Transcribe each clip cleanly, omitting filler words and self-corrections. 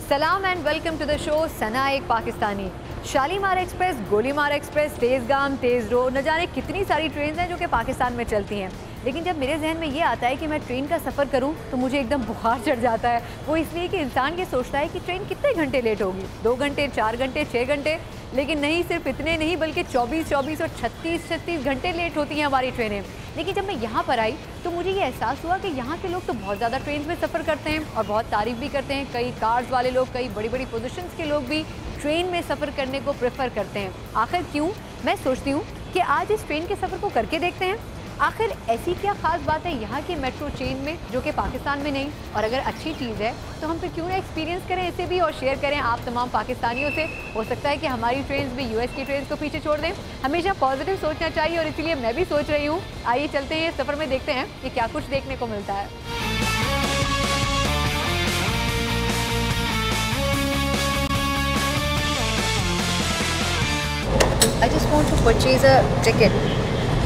सलाम and welcome to the show Sana एक Pakistani. Shalimar express, Golimar express, Tezgam, तेज़ रो, न जाने कितनी सारी ट्रेन हैं जो कि पाकिस्तान में चलती हैं। लेकिन जब मेरे जहन में ये आता है कि मैं ट्रेन का सफ़र करूं तो मुझे एकदम बुखार चढ़ जाता है। वो इसलिए कि इंसान ये सोचता है कि ट्रेन कितने घंटे लेट होगी, 2 घंटे, 4 घंटे, 6 घंटे। लेकिन नहीं, सिर्फ इतने नहीं बल्कि 24 और 36 घंटे लेट होती हैं हमारी ट्रेनें। लेकिन जब मैं यहाँ पर आई तो मुझे ये एहसास हुआ कि यहाँ के लोग तो बहुत ज़्यादा ट्रेन में सफ़र करते हैं और बहुत तारीफ़ भी करते हैं। कई कार्स वाले लोग, कई बड़ी बड़ी पोजीशंस के लोग भी ट्रेन में सफ़र करने को प्रेफर करते हैं। आखिर क्यों? मैं सोचती हूँ कि आज इस ट्रेन के सफ़र को करके देखते हैं। आखिर ऐसी क्या ख़ास बात है यहाँ की मेट्रो चेन में जो कि पाकिस्तान में नहीं? और अगर अच्छी चीज़ है तो हम फिर क्यों ना एक्सपीरियंस करें इसे भी और शेयर करें आप तमाम पाकिस्तानियों से। हो सकता है कि हमारी ट्रेन भी यूएस की ट्रेन को पीछे छोड़ दें। हमेशा पॉजिटिव सोचना चाहिए और इसीलिए मैं भी सोच रही हूँ। आइए चलते हैं, सफ़र में देखते हैं कि क्या कुछ देखने को मिलता है। I just want to purchase a ticket.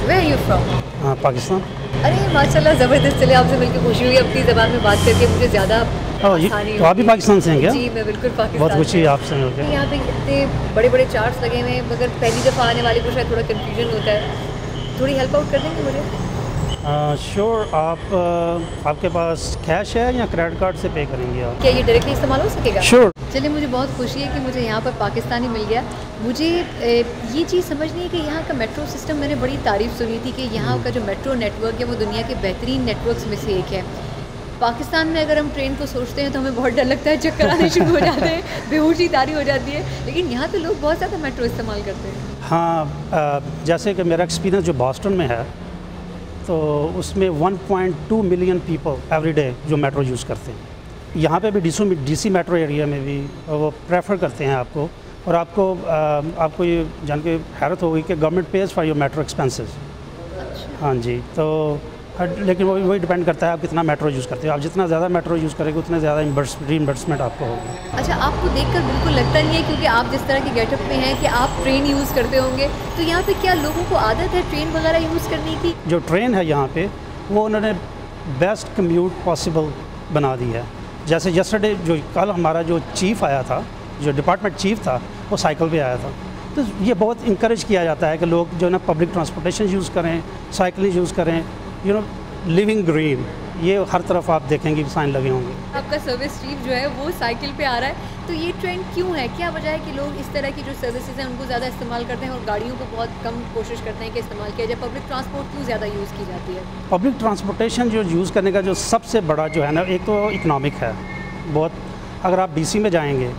Where are you from? Pakistan. अरे माशाल्लाह, ज़बरदस्त। चले आपसे मिलकर खुशी हुई, अपनी ज़बान में बात करके मुझे ज़्यादा आसानी। तो आप भी पाकिस्तान से हैं क्या? जी, मैं बिल्कुल पाकिस्तान। बहुत खुशी है आपसे मिलकर। यहाँ पे इतने बड़े बड़े चार्ट्स लगे हुए हैं, मगर पहली दफ़ा आने वाले को शायद थोड़ा कन्फ्यूजन होता है। थोड़ी हेल्प आउट कर देंगे मुझे? श्योर। आपके पास कैश है या क्रेडिट कार्ड से पे करेंगे आप? क्या ये डायरेक्टली इस्तेमाल हो सकेगा? श्योर। चलिए, मुझे बहुत खुशी है कि मुझे यहाँ पर पाकिस्तानी मिल गया। मुझे ये चीज़ समझनी है कि यहाँ का मेट्रो सिस्टम, मैंने बड़ी तारीफ़ सुनी थी कि यहाँ का जो मेट्रो नेटवर्क है वो दुनिया के बेहतरीन नेटवर्क्स में से एक है। पाकिस्तान में अगर हम ट्रेन को सोचते हैं तो हमें बहुत डर लगता है, चक्कर आने शुरू हो जाते हैं, बेहोशी तारी हो जाती है। लेकिन यहाँ तो लोग बहुत ज़्यादा मेट्रो इस्तेमाल करते हैं। हाँ, जैसे कि मेरा एक्सपीरियंस जो बॉस्टन में है तो उसमें 1.2 मिलियन पीपल एवरी डे जो मेट्रो यूज़ करते हैं। यहाँ पे भी डीसी मेट्रो एरिया में भी वो प्रेफर करते हैं आपको। और आपको ये जान के हैरत होगी कि government pays for your metro expenses. हाँ जी। तो लेकिन वही डिपेंड करता है आप कितना मेट्रो यूज़ करते हो। आप जितना ज़्यादा मेट्रो यूज़ करेंगे उतने ज़्यादा रीइंबर्समेंट आपको होगी। अच्छा, आपको देखकर बिल्कुल लगता नहीं है, क्योंकि आप जिस तरह के गेटअप में हैं, कि आप ट्रेन यूज़ करते होंगे। तो यहाँ पे क्या लोगों को आदत है ट्रेन वगैरह यूज़ करने की? जो ट्रेन है यहाँ पे वो उन्होंने बेस्ट कम्यूट पॉसिबल बना दी है। जैसे यस्टरडे जो कल हमारा जो चीफ़ आया था, जो डिपार्टमेंट चीफ़ था, वो साइकिल पे आया था। तो ये बहुत इंकरेज किया जाता है कि लोग जो है ना पब्लिक ट्रांसपोर्टेशन यूज़ करें, साइकिलिंग यूज़ करें। लिविंग ग्रीन, ये हर तरफ आप देखेंगे साइन लगे होंगे। आपका सर्विस चीफ जो है वो साइकिल पे आ रहा है, तो ये ट्रेंड क्यों है? क्या वजह है कि लोग इस तरह की जो सर्विसेज हैं उनको ज़्यादा इस्तेमाल करते हैं और गाड़ियों को बहुत कम कोशिश करते हैं कि इस्तेमाल किया जाए? पब्लिक ट्रांसपोर्ट क्यों ज़्यादा यूज़ की जाती है? पब्लिक ट्रांसपोर्टेशन जो यूज़ करने का जो सबसे बड़ा जो है ना, एक तो इकनॉमिक है बहुत। अगर आप डीसी में जाएंगे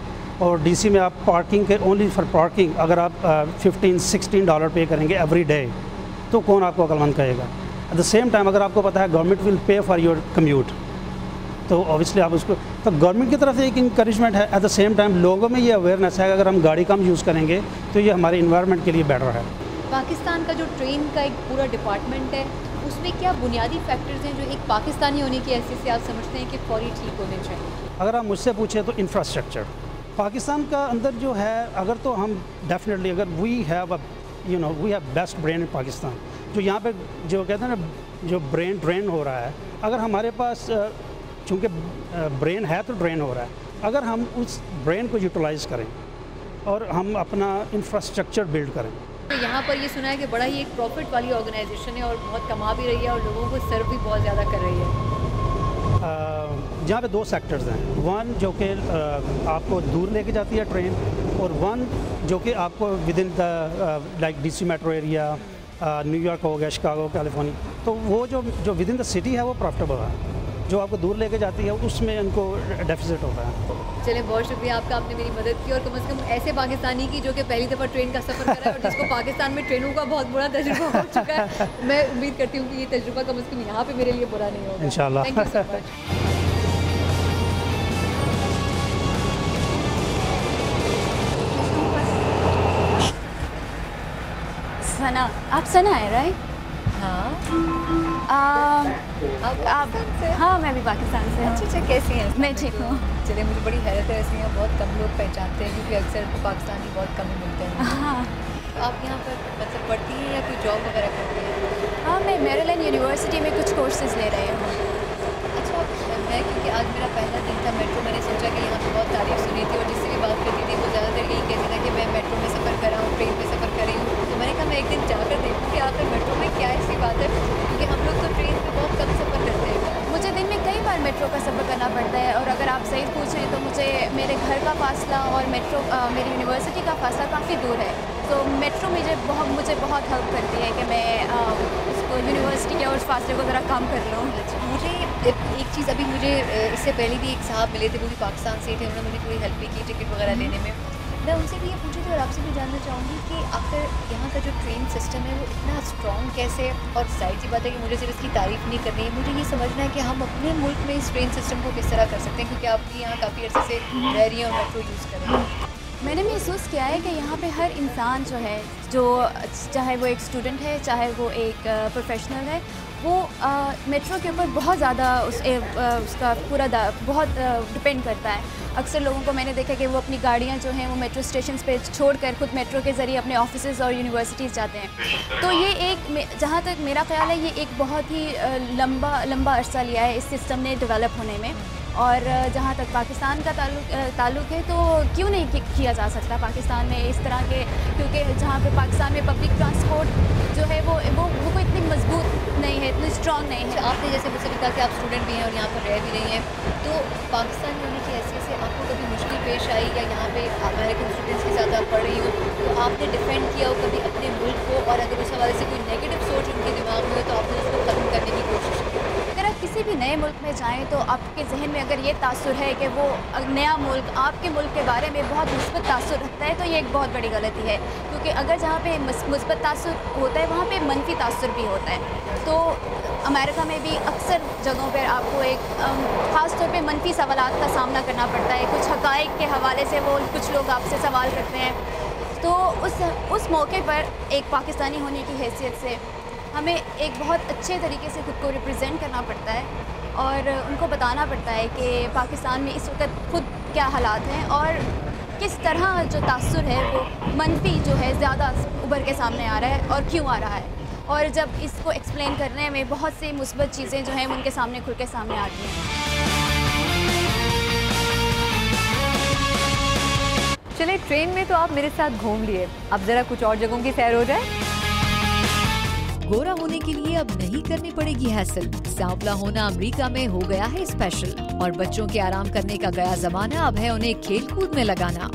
और डीसी में आप पार्किंग के ओनली फॉर पार्किंग अगर आप $15-16 पे करेंगे एवरी डे, तो कौन आपको अक्लमंद कहेगा? एट द सेम टाइम अगर आपको पता है government will pay for your commute, तो ऑब्वियसली आप उसको, तो गवर्नमेंट की तरफ से एक इंकरेजमेंट है। एट द सेम टाइम लोगों में ये अवेयरनेस है कि अगर हम गाड़ी कम यूज़ करेंगे तो ये हमारे इन्वायरमेंट के लिए बेटर है। पाकिस्तान का जो ट्रेन का एक पूरा डिपार्टमेंट है, उसमें क्या बुनियादी फैक्टर्स हैं जो एक पाकिस्तानी होने की हैसियत से आप समझते हैं कि फौरी ठीक होने चाहिए? अगर आप मुझसे पूछें तो इंफ्रास्ट्रक्चर पाकिस्तान का अंदर जो है, अगर तो हम डेफिनेटली अगर we have best brain in Pakistan. जो यहाँ पे जो कहते हैं ना, जो ब्रेन ड्रेन हो रहा है, अगर हमारे पास चूँकि ब्रेन है तो ड्रेन हो रहा है, अगर हम उस ब्रेन को यूटिलाइज़ करें और हम अपना इंफ्रास्ट्रक्चर बिल्ड करें। तो यहाँ पर ये सुना है कि बड़ा ही एक प्रॉफिट वाली ऑर्गेनाइजेशन है और बहुत कमा भी रही है और लोगों को सर्व भी बहुत ज़्यादा कर रही है। जहाँ पे 2 सेक्टर्स हैं, वन जो कि आपको दूर लेके जाती है ट्रेन, और वन जो कि आपको with in the like DC metro area, New York हो गया, शिकागो, कैलिफोर्निया। तो वो जो विद इन द सिटी है वो प्रॉफिटेबल है। जो आपको दूर लेके जाती है उसमें उनको डेफिसिट होता है। चलिए, बहुत शुक्रिया आपका, आपने मेरी मदद की। और कम से कम ऐसे पाकिस्तानी की जो कि पहली दफ़ा ट्रेन का सफ़र कर रहा है और जिसको पाकिस्तान में ट्रेनों का बहुत बुरा तजुर्बा हो चुका है। मैं उम्मीद करती हूँ कि ये तजुर्बा कम से कम यहाँ पे मेरे लिए बुरा नहीं होगा इंशाल्लाह। Thank you so much. Sana, आप सना है राइट? हाँ, आप? हाँ, मैं भी पाकिस्तान से हूँ। अच्छा, कैसी हैं? मैं ठीक हूँ। चलिए, मुझे बड़ी हैरत है, ऐसे यहाँ बहुत कम लोग पहचानते हैं क्योंकि अक्सर तो पाकिस्तानी बहुत कम ही मिलते हैं। हाँ आप यहाँ पर मतलब पढ़ती हैं या कोई जॉब वगैरह करती हैं? हाँ, मैं मेरीलैंड यूनिवर्सिटी में कुछ कोर्सेज ले रही हूँ। अच्छा, मैं क्योंकि आज मेरा पहला दिन था मेट्रो, मैंने सोचा कि यहाँ पर बहुत तारीफ सुनी थी और जिससे भी बात करती थी वो ज़्यादातर यही कहती था कि मैं मेट्रो में सफ़र कर रहा हूँ, ट्रेन में सफ़र कर रही हूँ। तो मैंने कहा मैं एक दिन जाकर देखूँ कि आखिर मेट्रो में क्या ऐसी बात है, क्योंकि हम लोग तो ट्रेन में बहुत कम सफ़र करते हैं। मुझे दिन में कई बार मेट्रो का सफ़र करना पड़ता है और अगर आप सही पूछें तो मुझे मेरे घर का फासला और मेरी यूनिवर्सिटी का फासला काफ़ी दूर है। तो मेट्रो मुझे बहुत हेल्प करती है कि मैं उसको यूनिवर्सिटी के उस फासले को ज़रा कम कर लूँ। मुझे एक चीज़ अभी मुझे इससे पहले भी एक साहब मिले थे, वो भी पाकिस्तान से थे, उन्होंने मुझे थोड़ी हेल्प भी की टिकट वगैरह लेने में। मैं उनसे भी ये पूछी थी और आपसे भी जानना चाहूँगी कि आखिर यहाँ का जो ट्रेन सिस्टम है वो इतना स्ट्रॉन्ग कैसे है, और जाहिर सी बात है कि मुझे सिर्फ इसकी तारीफ़ नहीं करनी है, मुझे ये समझना है कि हम अपने मुल्क में इस ट्रेन सिस्टम को किस तरह कर सकते हैं, क्योंकि आप भी यहाँ काफ़ी अर्से से रह रही हैं और मेट्रो यूज़ कर रही हैं। मैंने महसूस किया है कि यहाँ पे हर इंसान जो है, जो चाहे वो एक स्टूडेंट है, चाहे वो एक प्रोफेशनल है, वो मेट्रो के ऊपर बहुत ज़्यादा उसका पूरा बहुत डिपेंड करता है। अक्सर लोगों को मैंने देखा कि वो अपनी गाड़ियाँ जो हैं वो मेट्रो स्टेशन पे छोड़कर खुद मेट्रो के ज़रिए अपने ऑफिसेज़ और यूनिवर्सिटीज़ जाते हैं। तो ये एक, जहाँ तक मेरा ख़्याल है, ये एक बहुत ही लंबा अरसा लिया है इस सिस्टम ने डेवलप होने में। और जहाँ तक पाकिस्तान का ताल्लुक़ है तो क्यों नहीं किया जा सकता पाकिस्तान में इस तरह के, क्योंकि जहाँ पे पाकिस्तान में पब्लिक ट्रांसपोर्ट जो है वो कोई इतनी मजबूत नहीं है, इतनी स्ट्रॉन्ग नहीं है। आपने जैसे मुझसे भी कहा कि आप स्टूडेंट भी हैं और यहाँ पर रह भी रही हैं, तो पाकिस्तान में होने की हैसियत से आपको कभी मुश्किल पेश आई, या यहाँ पे अमेरिकन स्टूडेंट्स के साथ आप पढ़ रही हो तो आपने डिफेंड किया हो कभी अपने मुल्क को, और अगर उस हवाले से कोई नेगेटिव सोच उनके दिमाग में हो तो आपने उसको ख़त्म करने की कोशिश की? अगर आप किसी भी नए मुल्क में जाएं तो आपके जहन में अगर ये तासुर है कि वो नया मुल्क आपके मुल्क के बारे में बहुत मुस्बत तासुर रखता है, तो ये एक बहुत बड़ी गलती है, क्योंकि अगर जहाँ पे मुस्बत तासुर होता है वहाँ पे मनफी तासुर भी होता है। तो अमेरिका में भी अक्सर जगहों पर आपको एक ख़ास तौर पे मनफी सवालात का सामना करना पड़ता है। कुछ हक़ाइक़ के हवाले से वो कुछ लोग आपसे सवाल करते हैं, तो उस मौके पर एक पाकिस्तानी होने की हैसियत से हमें एक बहुत अच्छे तरीके से खुद को रिप्रेजेंट करना पड़ता है और उनको बताना पड़ता है कि पाकिस्तान में इस वक्त खुद क्या हालात हैं और किस तरह जो तासुर है वो मनफी जो है ज़्यादा उभर के सामने आ रहा है और क्यों आ रहा है। और जब इसको एक्सप्लेन करने में बहुत सी मुस्बत चीज़ें जो हैं उनके सामने खुल के सामने आती हैं। चले, ट्रेन में तो आप मेरे साथ घूम लिए, अब ज़रा कुछ और जगहों की सैर हो जाए। गोरा होने के लिए अब नहीं करनी पड़ेगी हैसल, सांवला होना अमेरिका में हो गया है स्पेशल, और बच्चों के आराम करने का गया जमाना अब है उन्हें खेल कूद में लगाना।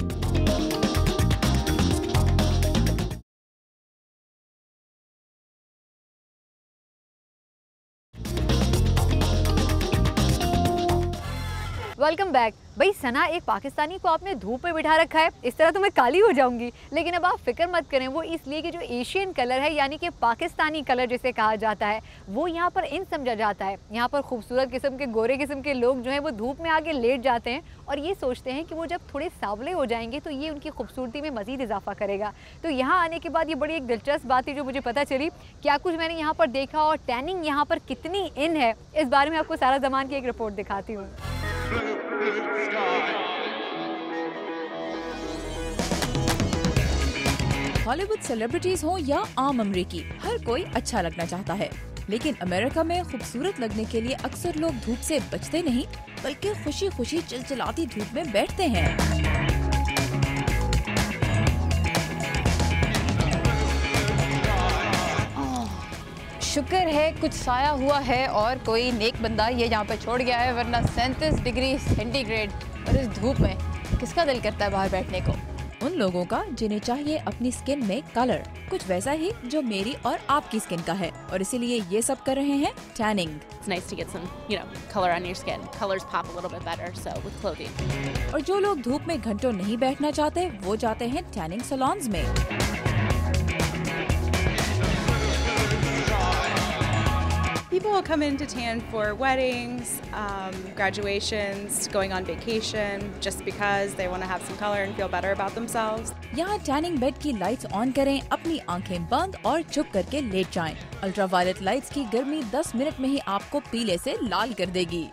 Welcome back. भाई सना, एक पाकिस्तानी को आपने धूप में बिठा रखा है, इस तरह तो मैं काली हो जाऊंगी, लेकिन अब आप फिक्र मत करें, वो इसलिए कि जो एशियन कलर है यानी कि पाकिस्तानी कलर जिसे कहा जाता है वो यहाँ पर इन समझा जाता है। यहाँ पर खूबसूरत किस्म के गोरे किस्म के लोग जो हैं वो धूप में आके लेट जाते हैं और ये सोचते हैं कि वो जब थोड़े सांवले हो जाएंगे तो ये उनकी खूबसूरती में मज़ीद इजाफा करेगा। तो यहाँ आने के बाद ये बड़ी एक दिलचस्प बात थी जो मुझे पता चली, क्या कुछ मैंने यहाँ पर देखा और टैनिंग यहाँ पर कितनी इन है, इस बारे में आपको सारा ज़मान की एक रिपोर्ट दिखाती हूँ। हॉलीवुड सेलिब्रिटीज हो या आम अमरीकी, हर कोई अच्छा लगना चाहता है, लेकिन अमेरिका में खूबसूरत लगने के लिए अक्सर लोग धूप से बचते नहीं बल्कि खुशी खुशी चिलचिलाती धूप में बैठते हैं। शुक्र है कुछ साया हुआ है और कोई नेक बंदा ये यहाँ पे छोड़ गया है, वरना 37 डिग्री सेंटीग्रेड और इस धूप में किसका दिल करता है बाहर बैठने को। उन लोगों का जिन्हें चाहिए अपनी स्किन में कलर, कुछ वैसा ही जो मेरी और आपकी स्किन का है, और इसीलिए ये सब कर रहे हैं tanning. It's nice to get some, color on your skin. Colors pop a little bit better, so with clothing. और जो लोग धूप में घंटों नहीं बैठना चाहते वो जाते हैं टैनिंग सैलून्स में। People will come in to tan for weddings, graduations, going on vacation, just because they want to have some color and feel better about themselves. यहाँ टैनिंग बेड की लाइट्स ऑन करें, अपनी आंखें बंद और चुप करके लेट जाएं। अल्ट्रावायलेट लाइट्स की गर्मी 10 मिनट में ही आपको पीले से लाल कर देगी,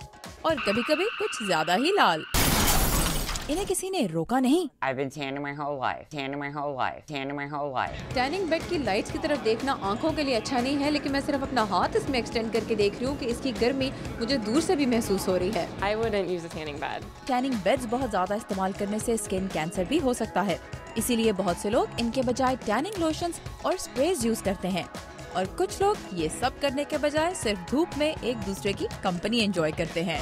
और कभी-कभी कुछ ज्यादा ही लाल। इन्हें किसी ने रोका नहीं। I've been tanning my whole life, tanning my whole life, tanning my whole life. Tanning bed की लाइट्स की तरफ देखना आंखों के लिए अच्छा नहीं है, लेकिन मैं सिर्फ अपना हाथ इसमें एक्सटेंड करके देख रही हूँ कि इसकी गर्मी मुझे दूर से भी महसूस हो रही है। I wouldn't use a tanning bed. Tanning beds बहुत ज्यादा इस्तेमाल करने से स्किन कैंसर भी हो सकता है, इसीलिए बहुत से लोग इनके बजाय टैनिंग लोशंस और स्प्रेज यूज करते हैं, और कुछ लोग ये सब करने के बजाय सिर्फ धूप में एक दूसरे की कंपनी एंजॉय करते हैं।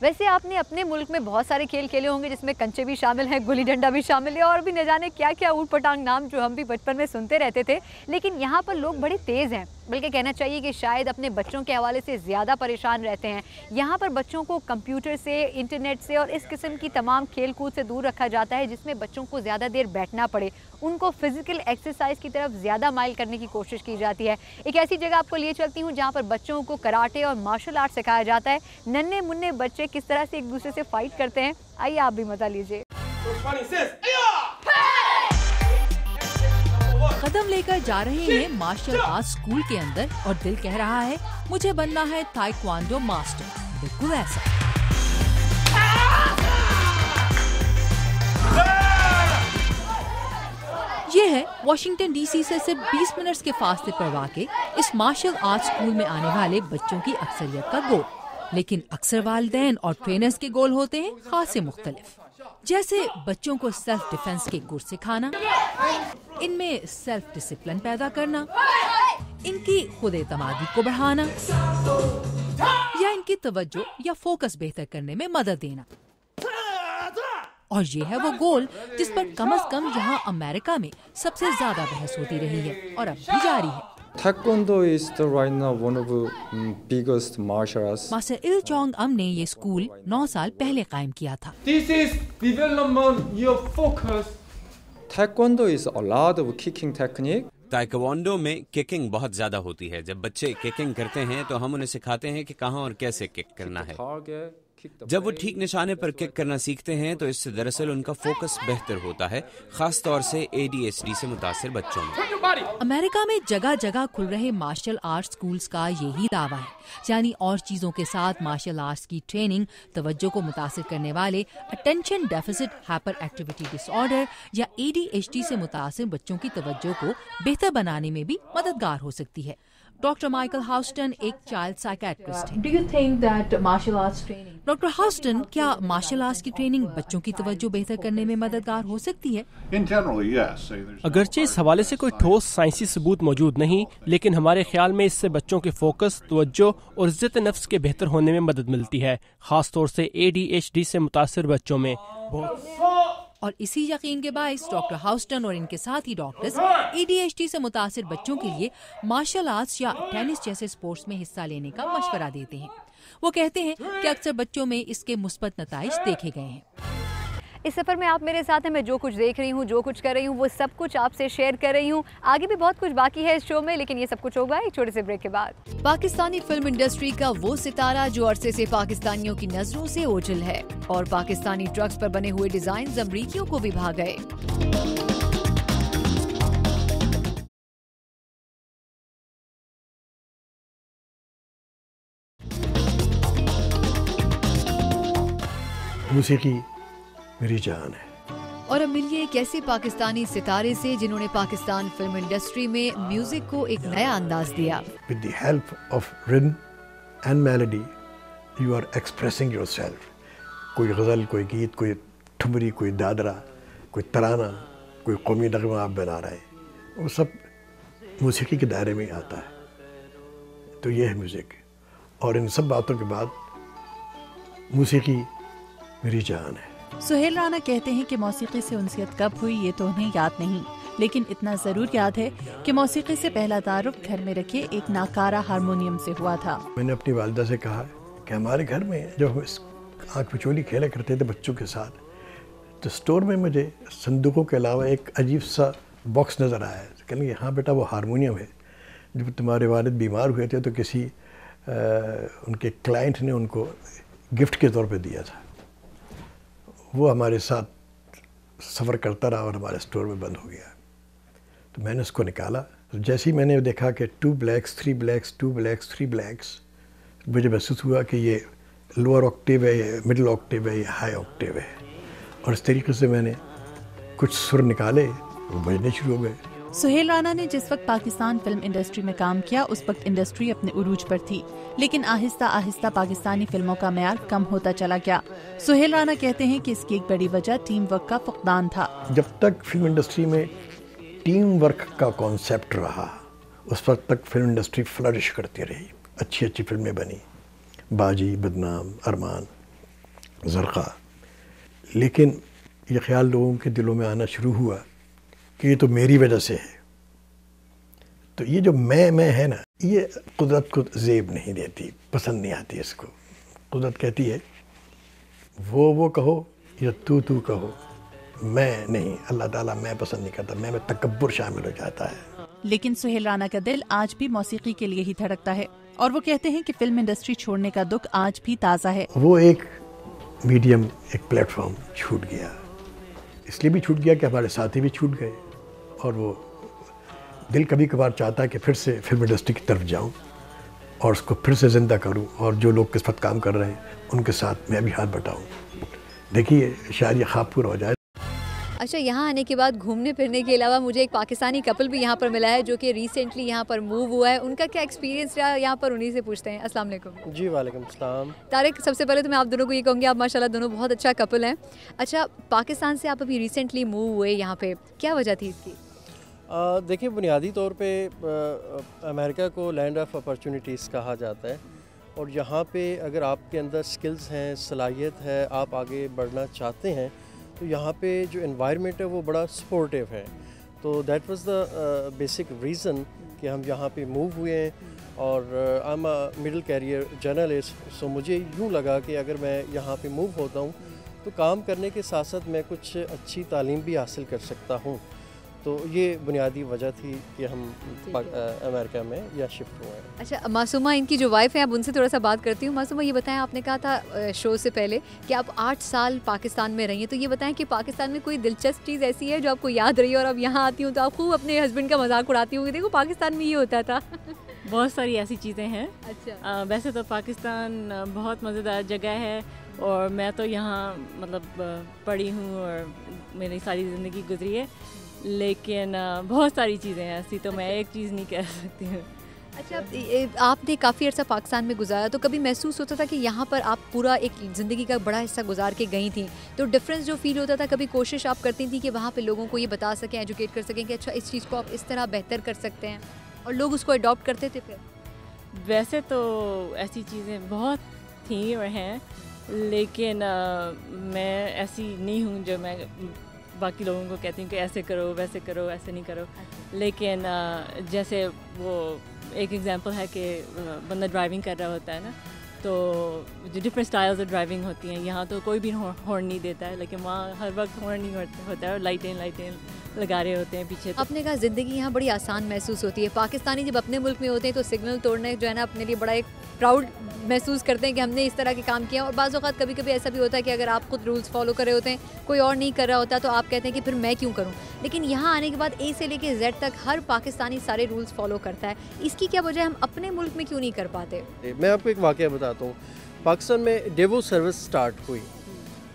वैसे आपने अपने मुल्क में बहुत सारे खेल खेले होंगे जिसमें कंचे भी शामिल हैं, गुल्ली डंडा भी शामिल है और भी न जाने क्या क्या ऊट पटांग नाम जो हम भी बचपन में सुनते रहते थे। लेकिन यहाँ पर लोग बड़े तेज़ हैं, बल्कि कहना चाहिए कि शायद अपने बच्चों के हवाले से ज़्यादा परेशान रहते हैं। यहाँ पर बच्चों को कंप्यूटर से, इंटरनेट से और इस किस्म की तमाम खेल कूद से दूर रखा जाता है जिसमें बच्चों को ज़्यादा देर बैठना पड़े। उनको फिज़िकल एक्सरसाइज की तरफ ज़्यादा माइल करने की कोशिश की जाती है। एक ऐसी जगह आपको लिए चलती हूँ जहाँ पर बच्चों को कराटे और मार्शल आर्ट सिखाया जाता है। नन्हे मुन्ने बच्चे किस तरह से एक दूसरे से फाइट करते हैं, आइए आप भी मजा लीजिए। कदम लेकर जा रहे हैं मार्शल आर्ट स्कूल के अंदर और दिल कह रहा है मुझे बनना है ताइक्वांडो मास्टर। बिल्कुल ऐसा। ये है वॉशिंगटन डीसी से सिर्फ 20 मिनट के फासले पर वाक़े इस मार्शल आर्ट स्कूल में आने वाले बच्चों की अक्सरियत का गोल। लेकिन अक्सर वालिदैन और ट्रेनर्स के गोल होते हैं खासे मुख्तलिफ, जैसे बच्चों को सेल्फ डिफेंस के गुर सिखाना, इनमें सेल्फ डिसिप्लिन पैदा करना, इनकी खुद एतमादी को बढ़ाना या इनकी तवज्जो या फोकस बेहतर करने में मदद देना। और ये है वो गोल जिस पर कम से कम यहाँ अमेरिका में सबसे ज्यादा बहस होती रही है और अब भी जारी है। Taekwondo is right now one of the biggest martial arts. Master Il Chong Am ने ये स्कूल 9 साल पहले कायम किया था। This is development your focus. Taekwondo is a lot of kicking technique. Taekwondo में किकिंग बहुत ज्यादा होती है। जब बच्चे किकिंग करते हैं तो हम उन्हें सिखाते हैं कि कहां और कैसे किक करना है। जब वो ठीक निशाने पर किक करना सीखते हैं तो इससे दरअसल उनका फोकस बेहतर होता है, खास तौर से ADHD से मुतासिर बच्चों में। अमेरिका में जगह जगह खुल रहे मार्शल आर्ट स्कूल्स का यही दावा है, यानी और चीजों के साथ मार्शल आर्ट्स की ट्रेनिंग तवज्जो को मुतासिर करने वाले attention deficit hyper activity disorder या ADHD से मुतासिर बच्चों की तवज्जो को बेहतर बनाने में भी मददगार हो सकती है। डॉक्टर माइकल हाउस्टन एक चाइल्ड साइकियाट्रिस्ट हैं। Do you think that martial arts training? Doctor Houston, क्या मार्शल आर्ट्स की ट्रेनिंग बच्चों की तवज्जो बेहतर करने में मददगार हो सकती है? अगरचे इस हवाले से कोई ठोस साइंसी सबूत मौजूद नहीं, लेकिन हमारे ख्याल में इससे बच्चों के फोकस, तवज्जो और इज्जत नफ्स के बेहतर होने में मदद मिलती है, खास तौर से ADHD से मुतासिर बच्चों में। और इसी यकीन के बायस डॉक्टर हाउस्टन और इनके साथ ही डॉक्टर्स ADHD से मुतासिर बच्चों के लिए मार्शल आर्ट्स या टेनिस जैसे स्पोर्ट्स में हिस्सा लेने का मशवरा देते हैं। वो कहते हैं कि अक्सर बच्चों में इसके मुस्बत नताइज देखे गए हैं। इस सफ़र में आप मेरे साथ हैं, मैं जो कुछ देख रही हूँ, जो कुछ कर रही हूँ, वो सब कुछ आपसे शेयर कर रही हूँ। आगे भी बहुत कुछ बाकी है इस शो में, लेकिन ये सब कुछ होगा एक छोटे से ब्रेक के बाद। पाकिस्तानी फिल्म इंडस्ट्री का वो सितारा जो अरसे से पाकिस्तानियों की नजरों से ओझल है और पाकिस्तानी ड्रग्स पर बने हुए डिजाइन अमरीकियों को भी भा गए। मौसीकी मेरी जान है। और अब मिलिए एक ऐसे पाकिस्तानी सितारे से जिन्होंने पाकिस्तान फिल्म इंडस्ट्री में म्यूजिक को एक नया अंदाज दिया। With the help of rhythm and melody, you are expressing yourself. कोई गज़ल, कोई गीत, कोई ठुमरी, कोई दादरा, कोई तराना, कोई कौमी नगमा आप बना रहे हैं, वो सब मौसीकी के दायरे में आता है। तो ये है म्यूज़िक। और इन सब बातों के बाद मौसीकी मेरी जान है। सुहेल राना कहते हैं कि मौसीकी से उनसियत कब हुई ये तो उन्हें याद नहीं, लेकिन इतना ज़रूर याद है कि मौसीकी से पहला तारुफ घर में रखे एक नाकारा हारमोनियम से हुआ था। मैंने अपनी वालिदा से कहा कि हमारे घर में जब हम आँख पिचोली खेला करते थे बच्चों के साथ, तो स्टोर में मुझे संदूकों के अलावा एक अजीब सा बॉक्स नज़र आया। कहने हाँ बेटा वो हारमोनियम है, जब तुम्हारे वालिद बीमार हुए थे तो किसी उनके क्लाइंट ने उनको गिफ्ट के तौर पे दिया था। वो हमारे साथ सफ़र करता रहा और हमारे स्टोर में बंद हो गया। तो मैंने उसको निकाला, तो जैसे ही मैंने देखा कि 2 ब्लैक्स 3 ब्लैक्स 2 ब्लैक्स 3 ब्लैक्स, मुझे महसूस हुआ कि ये लोअर ऑक्टेव है, मिडिल ऑक्टेव है या हाई ऑक्टेव है, और इस तरीके से मैंने कुछ सुर निकाले, वो बजने शुरू हो गए। सुहेल राना ने जिस वक्त पाकिस्तान फिल्म इंडस्ट्री में काम किया उस वक्त इंडस्ट्री अपने उरूज पर थी, लेकिन आहिस्ता आहिस्ता पाकिस्तानी फिल्मों का मेयार कम होता चला गया। सुहेल राना कहते हैं कि इसकी एक बड़ी वजह टीम वर्क का फुकदान था। जब तक फिल्म इंडस्ट्री में टीम वर्क का कॉन्सेप्ट रहा उस वक्त तक फिल्म इंडस्ट्री फ्लरिश करती रही, अच्छी अच्छी फिल्में बनी, बाजी, बदनाम, अरमान, ज़रक़ा। लेकिन ये ख्याल लोगों के दिलों में आना शुरू हुआ कि ये तो मेरी वजह से है। तो ये जो मैं है ना, ये कुदरत को ज़ेब नहीं देती, पसंद नहीं आती इसको। कुदरत कहती है वो कहो या तू कहो, मैं नहीं। अल्लाह ताला मैं पसंद नहीं करता, मैं में तकब्बुर शामिल हो जाता है। लेकिन सुहेल राना का दिल आज भी मौसीकी के लिए ही धड़कता है और वो कहते हैं कि फिल्म इंडस्ट्री छोड़ने का दुख आज भी ताज़ा है। वो एक मीडियम, एक प्लेटफॉर्म छूट गया, इसलिए भी छूट गया कि हमारे साथी भी छूट गए, और वो दिल कभी कभार चाहता है कि फिर से फिल्म इंडस्ट्री की तरफ जाऊं और उसको फिर से ज़िंदा करूं, और जो लोग किस्मत काम कर रहे हैं उनके साथ मैं भी हाथ बटाऊं। देखिए शायद ये ख्वाब पूरा हो जाए। अच्छा, यहाँ आने के बाद घूमने फिरने के अलावा मुझे एक पाकिस्तानी कपल भी यहाँ पर मिला है जो कि रिसेंटली यहाँ पर मूव हुआ है। उनका क्या एक्सपीरियंस रहा यहाँ पर, उन्हीं से पूछते हैं। अस्सलाम वालेकुम। जी वालेकुम सलाम। तारिक, सबसे पहले तो मैं आप दोनों को ये कहूँगी, आप माशाल्लाह दोनों बहुत अच्छा कपल हैं। अच्छा, पाकिस्तान से आप अभी रिसेंटली मूव हुए यहाँ पे, क्या वजह थी इसकी? देखिए, बुनियादी तौर पे अमेरिका को लैंड ऑफ अपॉर्चुनिटीज़ कहा जाता है, और यहाँ पे अगर आपके अंदर स्किल्स हैं, सलाहियत है, आप आगे बढ़ना चाहते हैं, तो यहाँ पे जो एनवायरनमेंट है वो बड़ा सपोर्टिव है। तो that was the basic reason कि हम यहाँ पे मूव हुए हैं। और I am a middle career journalist, so मुझे यूँ लगा कि अगर मैं यहाँ पे मूव होता हूँ तो काम करने के साथ साथ मैं कुछ अच्छी तालीम भी हासिल कर सकता हूँ। तो ये बुनियादी वजह थी कि हम अमेरिका में या शिफ्ट हुए हैं। अच्छा, मासूमा इनकी जो वाइफ है, अब उनसे थोड़ा सा बात करती हूँ। मासूमा, ये बताएं, आपने कहा था शो से पहले कि आप 8 साल पाकिस्तान में रही हैं, तो ये बताएं कि पाकिस्तान में कोई दिलचस्प चीज़ ऐसी है जो आपको याद रही है और अब यहाँ आती हूँ तो आप खूब अपने हस्बैंड का मजाक उड़ाती होंगी, देखो पाकिस्तान में ये होता था। बहुत सारी ऐसी चीज़ें हैं। अच्छा। वैसे तो पाकिस्तान बहुत मज़ेदार जगह है, और मैं तो यहाँ मतलब पढ़ी हूँ और मेरी सारी ज़िंदगी गुजरी है, लेकिन बहुत सारी चीज़ें हैं ऐसी, तो मैं एक चीज़ नहीं कह सकती हूँ। अच्छा, आपने काफ़ी अर्सा पाकिस्तान में गुजारा, तो कभी महसूस होता था कि यहाँ पर आप पूरा एक ज़िंदगी का बड़ा हिस्सा गुजार के गई थी, तो डिफरेंस जो फील होता था, कभी कोशिश आप करती थी कि वहाँ पे लोगों को ये बता सकें, एजुकेट कर सकें कि अच्छा इस चीज़ को आप इस तरह बेहतर कर सकते हैं, और लोग उसको अडॉप्ट करते थे? फिर वैसे तो ऐसी चीज़ें बहुत थी और हैं, लेकिन मैं ऐसी नहीं हूँ जो मैं बाकी लोगों को कहती हूँ कि ऐसे करो, वैसे करो, ऐसे नहीं करो। लेकिन जैसे वो एक एग्जांपल है कि बंदा ड्राइविंग कर रहा होता है ना, तो जो डिफरेंट स्टाइल्स ऑफ ड्राइविंग होती हैं, यहाँ तो कोई भी हॉर्न नहीं देता है, लेकिन वहाँ हर वक्त हॉर्न नहीं होता है, और लाइटें लगा रहे होते हैं पीछे। आपने कहा ज़िंदगी यहाँ बड़ी आसान महसूस होती है। पाकिस्तानी जब अपने मुल्क में होते हैं तो सिग्नल तोड़ने जो है ना अपने लिए बड़ा एक प्राउड महसूस करते हैं कि हमने इस तरह के काम किया। और बाज़ औक़ात कभी कभी ऐसा भी होता है कि अगर आप खुद रूल्स फॉलो कर रहे होते हैं, कोई और नहीं कर रहा होता, तो आप कहते हैं कि फिर मैं क्यों करूँ। लेकिन यहाँ आने के बाद ए से लेके जेड तक हर पाकिस्तानी सारे रूल्स फॉलो करता है। इसकी क्या वजह, हम अपने मुल्क में क्यों नहीं कर पाते? मैं आपको एक वाक़या बताता हूँ। पाकिस्तान में डेवो सर्विस स्टार्ट हुई,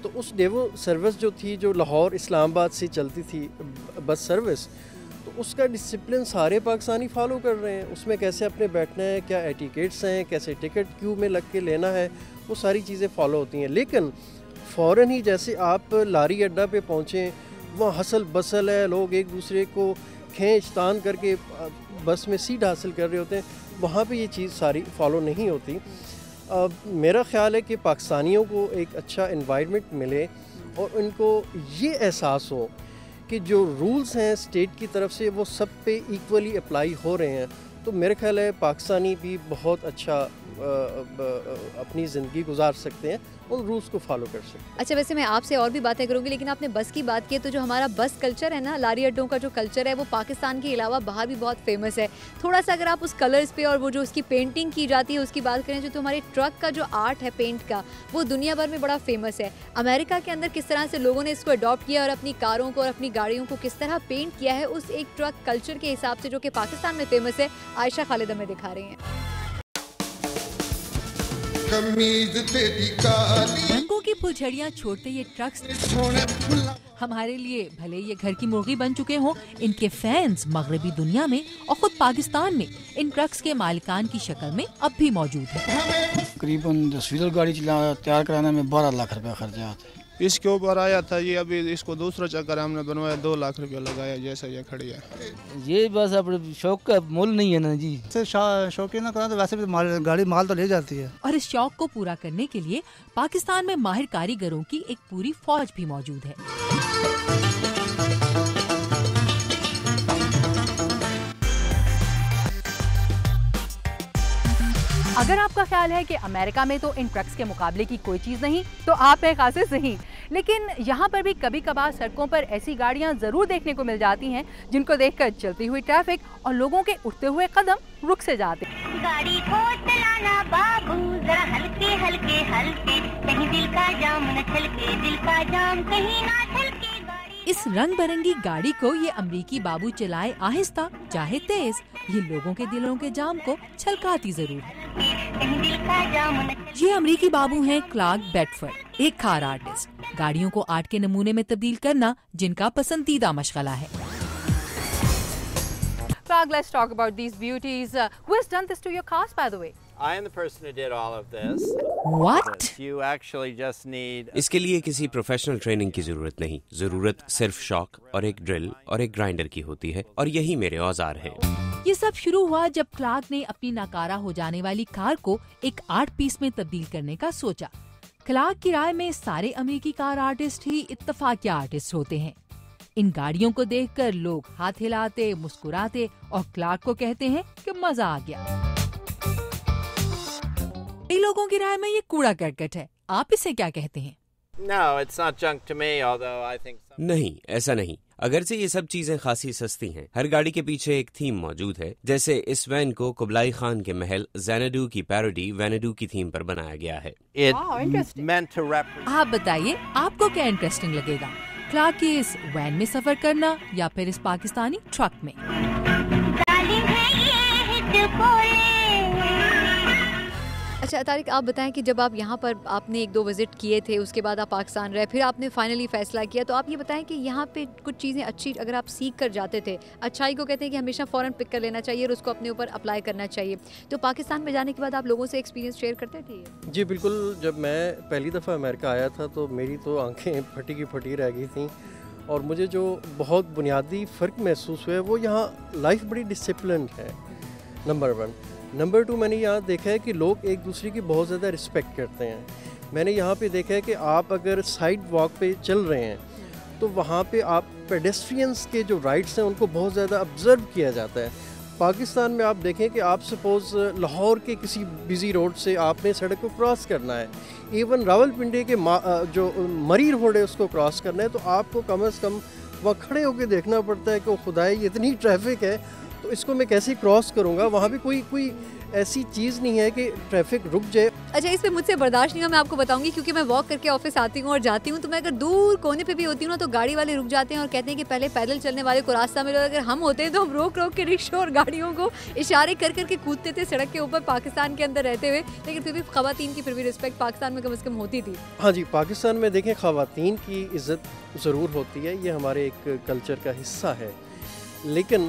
तो उस डेवो सर्विस जो थी, जो लाहौर इस्लामाबाद से चलती थी बस सर्विस, तो उसका डिसिप्लिन सारे पाकिस्तानी फॉलो कर रहे हैं। उसमें कैसे अपने बैठना है, क्या एटिकेट्स हैं, कैसे टिकट क्यू में लग के लेना है, वो सारी चीज़ें फॉलो होती हैं। लेकिन फ़ौरन ही जैसे आप लारी अड्डा पे पहुँचें, वहाँ हसल बसल है, लोग एक दूसरे को खींच तान करके बस में सीट हासिल कर रहे होते हैं, वहाँ पे ये चीज़ सारी फॉलो नहीं होती। मेरा ख़्याल है कि पाकिस्तानियों को एक अच्छा एनवायरनमेंट मिले और उनको ये एहसास हो कि जो रूल्स हैं स्टेट की तरफ से वो सब पे इक्वली अप्लाई हो रहे हैं, तो मेरे ख्याल है पाकिस्तानी भी बहुत अच्छा अपनी ज़िंदगी गुजार सकते हैं, उन रूल्स को फॉलो कर सकते हैं। अच्छा, वैसे मैं आपसे और भी बातें करूंगी, लेकिन आपने बस की बात की, तो जो हमारा बस कल्चर है ना, लारी अड्डों का जो कल्चर है, वो पाकिस्तान के अलावा बाहर भी बहुत फेमस है। थोड़ा सा अगर आप उस कलर्स पे और वो जो उसकी पेंटिंग की जाती है उसकी बात करें, जो तो हमारे ट्रक का जो आर्ट है पेंट का, वो दुनिया भर में बड़ा फेमस है। अमेरिका के अंदर किस तरह से लोगों ने इसको अडॉप्ट किया और अपनी कारों को और अपनी गाड़ियों को किस तरह पेंट किया है, उस एक ट्रक कल्चर के हिसाब से जो कि पाकिस्तान में फेमस है, आयशा खालिद हमें दिखा रही हैं। रंगों की फुलझड़ियाँ छोड़ते ये ट्रक्स हमारे लिए भले ये घर की मुर्गी बन चुके हों, इनके फैंस मगरबी दुनिया में और खुद पाकिस्तान में इन ट्रक्स के मालिकान की शक्ल में अब भी मौजूद है। तकरीबन 10 व्हीलर गाड़ी तैयार कराने में 12 लाख रुपया खर्चा आता है। इसके ऊपर आया था ये, अभी इसको दूसरा चक्कर हमने बनवाया, 2 लाख रुपया लगाया जैसा ये खड़ी है। ये बस अब शौक का मोल नहीं है ना जी, शौक ना करा तो वैसे भी गाड़ी माल तो ले जाती है। और इस शौक को पूरा करने के लिए पाकिस्तान में माहिर कारीगरों की एक पूरी फौज भी मौजूद है। अगर आपका ख्याल है कि अमेरिका में तो इन ट्रक्स के मुकाबले की कोई चीज़ नहीं, तो आप है खासे सही। लेकिन यहाँ पर भी कभी कभार सड़कों पर ऐसी गाड़ियाँ ज़रूर देखने को मिल जाती हैं जिनको देखकर चलती हुई ट्रैफिक और लोगों के उठते हुए कदम रुक से जाते हैं। गाड़ी को चलाना बाबू जरा हल्के हल्के हल्के, कहीं दिल का जाम न छलके, दिल का जाम कहीं ना छलके। इस रंग बिरंगी गाड़ी को ये अमरीकी बाबू चलाए आहिस्ता चाहे तेज, ये लोगों के दिलों के जाम को छलकाती जरूर है। ये अमरीकी बाबू हैं क्लार्क बेडफोर्ड, एक कार आर्टिस्ट। गाड़ियों को आर्ट के नमूने में तब्दील करना जिनका पसंदीदा मशगला है। Clark, let's talk about these beauties. Who has done this to your cars, by the way? I am the person who did all of this. What? You actually just need. इसके लिए किसी प्रोफेशनल ट्रेनिंग की जरूरत नहीं, जरूरत सिर्फ shock और एक ड्रिल और एक ग्राइंडर की होती है, और यही मेरे औजार हैं। ये सब शुरू हुआ जब क्लार्क ने अपनी नाकारा हो जाने वाली कार को एक आर्ट पीस में तब्दील करने का सोचा। क्लार्क की राय में सारे अमेरिकी कार आर्टिस्ट ही इत्तफाकिया आर्टिस्ट होते हैं। इन गाड़ियों को देखकर लोग हाथ हिलाते, मुस्कुराते और क्लार्क को कहते हैं कि मजा आ गया। कई लोगों की राय में ये कूड़ा करकट है, आप इसे क्या कहते हैं? No, it's not junk to me, although I think नहीं, ऐसा नहीं। अगरचे ये सब चीजें खासी सस्ती हैं, हर गाड़ी के पीछे एक थीम मौजूद है। जैसे इस वैन को कुबलाई खान के महल ज़ैनडू की पैरोडी वैनडू की थीम पर बनाया गया है। आप बताइए, आपको क्या इंटरेस्टिंग लगेगा, क्लार्क की इस वैन में सफर करना या फिर इस पाकिस्तानी ट्रक में? अच्छा तारिक, आप बताएं कि जब आप यहाँ पर आपने 1-2 विजिट किए थे, उसके बाद आप पाकिस्तान रहे, फिर आपने फाइनली फैसला किया, तो आप ये बताएं कि यहाँ पे कुछ चीज़ें अच्छी अगर आप सीख कर जाते थे, अच्छाई को कहते हैं कि हमेशा फ़ौरन पिक कर लेना चाहिए और उसको अपने ऊपर अप्लाई करना चाहिए, तो पाकिस्तान में जाने के बाद आप लोगों से एक्सपीरियंस शेयर करते थे? जी बिल्कुल। जब मैं पहली दफ़ा अमेरिका आया था तो मेरी तो आँखें फटी की फटी रह गई थी, और मुझे जो बहुत बुनियादी फ़र्क महसूस हुआ है वो यहाँ लाइफ बड़ी डिसिप्लिन है, नंबर 1। नंबर 2, मैंने यहाँ देखा है कि लोग एक दूसरे की बहुत ज़्यादा रिस्पेक्ट करते हैं। मैंने यहाँ पे देखा है कि आप अगर साइड वॉक पे चल रहे हैं तो वहाँ पे आप पेडेस्ट्रियंस के जो राइट्स हैं उनको बहुत ज़्यादा ऑब्ज़र्व किया जाता है। पाकिस्तान में आप देखें कि आप सपोज़ लाहौर के किसी बिज़ी रोड से आपने सड़क को क्रॉस करना है, इवन रावलपिंडी के जो मरी रोड है उसको क्रॉस करना है, तो आपको कम से कम वहाँ खड़े होकर देखना पड़ता है कि खुदाई इतनी ट्रैफिक है तो इसको मैं कैसे क्रॉस करूँगा। वहाँ भी कोई ऐसी चीज़ नहीं है कि ट्रैफिक रुक जाए। अच्छा, इस पे मुझसे बर्दाश्त नहीं हुआ, मैं आपको बताऊंगी, क्योंकि मैं वॉक करके ऑफिस आती हूँ और जाती हूँ, तो मैं अगर दूर कोने पे भी होती हूँ ना तो गाड़ी वाले रुक जाते हैं और कहते हैं कि पहले पैदल चलने वाले को रास्ता मिले। अगर हम होते हैं तो हम रोक रोक के रिक्शा और गाड़ियों को इशारे कर करके कूदते थे सड़क के ऊपर, पाकिस्तान के अंदर रहते हुए। लेकिन फिर भी ख़वातीन की फिर भी रिस्पेक्ट पाकिस्तान में कम से कम होती थी। हाँ जी, पाकिस्तान में देखें ख़वातीन की इज़्ज़त ज़रूर होती है, ये हमारे एक कल्चर का हिस्सा है। लेकिन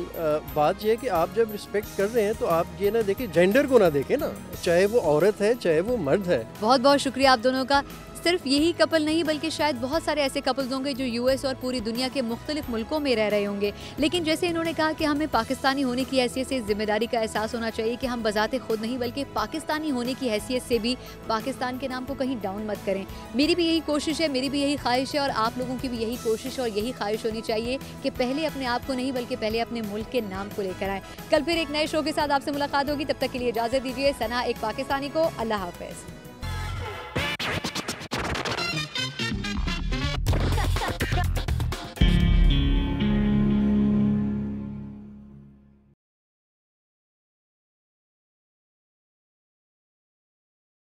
बात यह है कि आप जब रिस्पेक्ट कर रहे हैं तो आप ये ना देखें, जेंडर को ना देखें ना, चाहे वो औरत है चाहे वो मर्द है। बहुत बहुत शुक्रिया आप दोनों का। सिर्फ यही कपल नहीं बल्कि शायद बहुत सारे ऐसे कपल्स होंगे जो यूएस और पूरी दुनिया के मुख्तलिफ मुल्कों में रह रहे होंगे, लेकिन जैसे इन्होंने कहा कि हमें पाकिस्तानी होने की हैसियत से जिम्मेदारी का एहसास होना चाहिए कि हम बजाते खुद नहीं बल्कि पाकिस्तानी होने की हैसियत से भी पाकिस्तान के नाम को कहीं डाउन मत करें। मेरी भी यही कोशिश है, मेरी भी यही ख्वाहिश है और आप लोगों की भी यही कोशिश और यही ख्वाहिश होनी चाहिए कि पहले अपने आप को नहीं बल्कि पहले अपने मुल्क के नाम को लेकर आए। कल फिर एक नए शो के साथ आपसे मुलाकात होगी, तब तक के लिए इजाज़त दीजिए। सना एक पाकिस्तानी को अल्लाह हाफ़िज़।